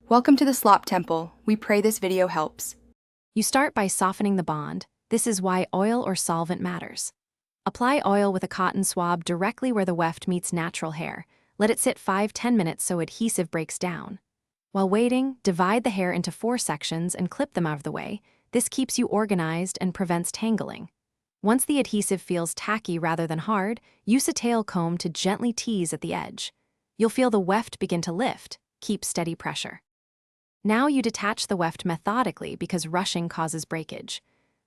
Welcome to the Slop Temple. We pray this video helps. You start by softening the bond. This is why oil or solvent matters. Apply oil with a cotton swab directly where the weft meets natural hair. Let it sit 5–10 minutes so adhesive breaks down. While waiting, divide the hair into 4 sections and clip them out of the way. This keeps you organized and prevents tangling. Once the adhesive feels tacky rather than hard, use a tail comb to gently tease at the edge. You'll feel the weft begin to lift. Keep steady pressure. Now you detach the weft methodically because rushing causes breakage.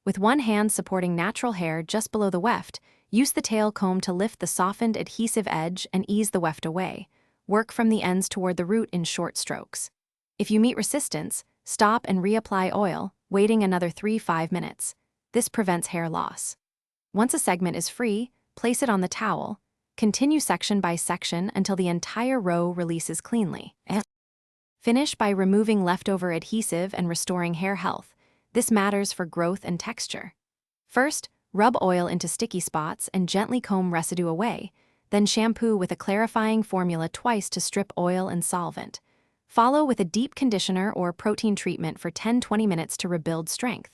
With one hand supporting natural hair just below the weft, use the tail comb to lift the softened adhesive edge and ease the weft away. Work from the ends toward the root in short strokes. If you meet resistance, stop and reapply oil, waiting another 3–5 minutes. This prevents hair loss. Once a segment is free, place it on the towel. Continue section by section until the entire row releases cleanly. Finish by removing leftover adhesive and restoring hair health. This matters for growth and texture. First, rub oil into sticky spots and gently comb residue away, then shampoo with a clarifying formula twice to strip oil and solvent. Follow with a deep conditioner or protein treatment for 10–20 minutes to rebuild strength.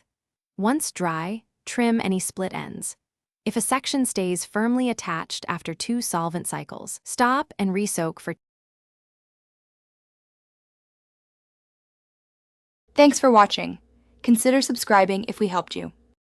Once dry, trim any split ends. If a section stays firmly attached after 2 solvent cycles, stop and resoak for. Thanks for watching. Consider subscribing if we helped you.